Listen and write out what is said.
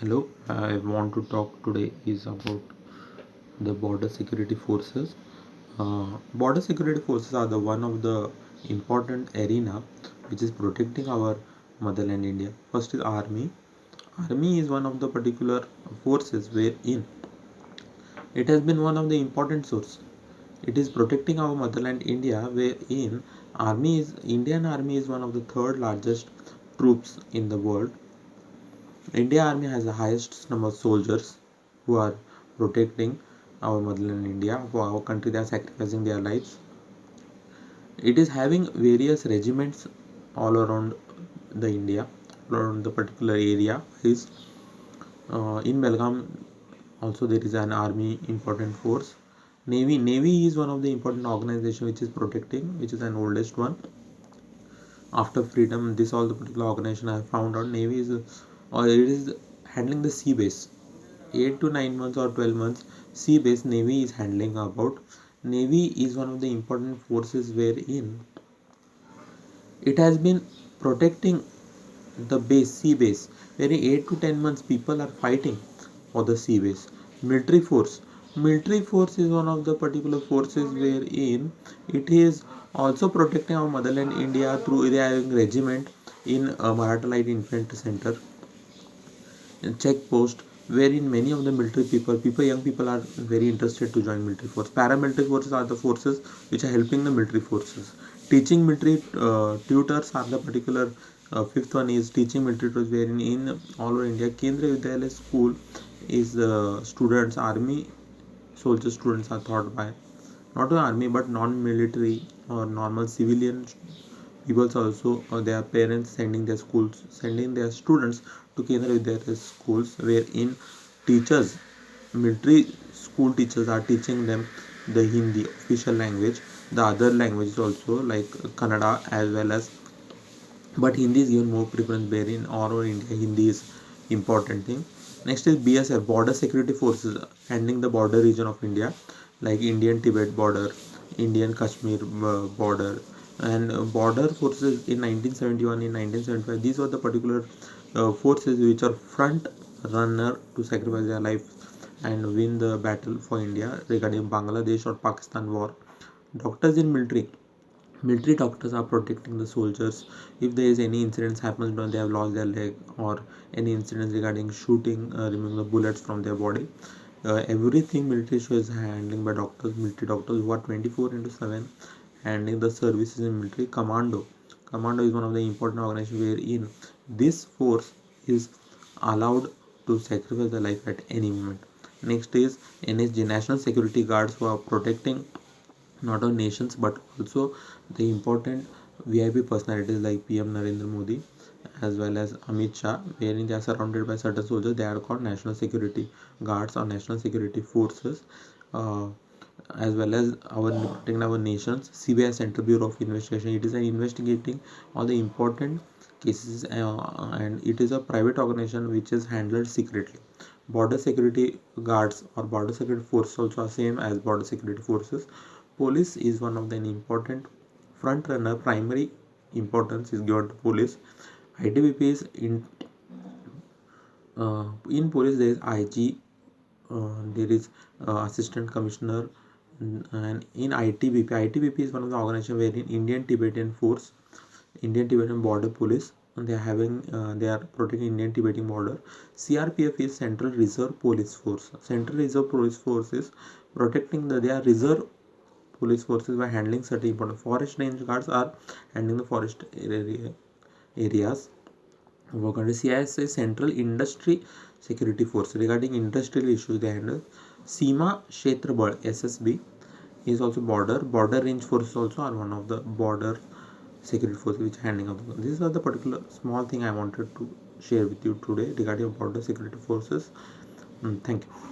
Hello, I want to talk today is about the border security forces. Border security forces are the one of the important arena which is protecting our motherland India. First is army. Army is one of the particular forces wherein it has been one of the important source. It is protecting our motherland India, wherein Indian army is one of the third largest troops in the world. India Army has the highest number of soldiers who are protecting our motherland India. For our country, they are sacrificing their lives. It is having various regiments all around the India, all around the particular area. Is in Belgaum also there is an army important force. Navy is one of the important organization which is protecting, which is an oldest one. After freedom, this all the particular organization I found out. Navy is or it is handling the sea base. 8 to 9 months or 12 months sea base Navy is handling about. Navy is one of the important forces wherein it has been protecting the base, sea base, where 8 to 10 months people are fighting for the sea base. Military force is one of the particular forces wherein it is also protecting our motherland India through they having regiment in Maratha Light Infantry Center check post, wherein many of the military young people are very interested to join military force. Paramilitary forces are the forces which are helping the military forces. Teaching military tutors are the particular fifth one is teaching military tutors, wherein in all over India Kendriya Vidyalaya school is students army soldier students are taught by not only army but non-military or normal civilian people also their parents sending their students to Kendriya Vidyalaya schools, wherein teachers military school teachers are teaching them the Hindi official language, the other languages also like Kannada as well as, but Hindi is given more preference, wherein all over India Hindi is important thing. Next is BSF, border security forces, handling the border region of India like Indian Tibet border, Indian Kashmir border, and border forces in 1971 in 1975. These were the particular forces which are front runner to sacrifice their life and win the battle for India regarding Bangladesh or Pakistan war. Doctors in military doctors are protecting the soldiers. If there is any incidents happens when they have lost their leg, or any incidents regarding shooting, removing the bullets from their body, everything military show is handling by doctors, military doctors who are 24 into 7 handling the services in military. Commando is one of the important organizations wherein this force is allowed to sacrifice their life at any moment. Next is NSG, National Security Guards, who are protecting not only nations but also the important VIP personalities like PM Narendra Modi as well as Amit Shah, wherein they are surrounded by certain soldiers. They are called National Security Guards or National Security Forces. Uh, as well as our protecting our nations. CBI, Central Bureau of Investigation, it is an investigating all the important cases, and it is a private organization which is handled secretly. Border security guards or border security force also are same as border security forces. Police is one of the important front runner. Primary importance is given to police. ITBP is in police there is IG, there is assistant commissioner, and in ITBP is one of the organization wherein Indian Tibetan force, Indian Tibetan border police, and they are protecting Indian Tibetan border. CRPF is Central Reserve Police Force. Central Reserve Police Force is protecting their reserve police forces by handling certain important. Forest range guards are handling the forest areas. Work under CISA, Central Industry Security Force, regarding industrial issues they handle. Seema Kshetra Bal SSB is also border range forces also are one of the border security forces which are handling of the. These are the particular small thing I wanted to share with you today regarding border security forces. Thank you.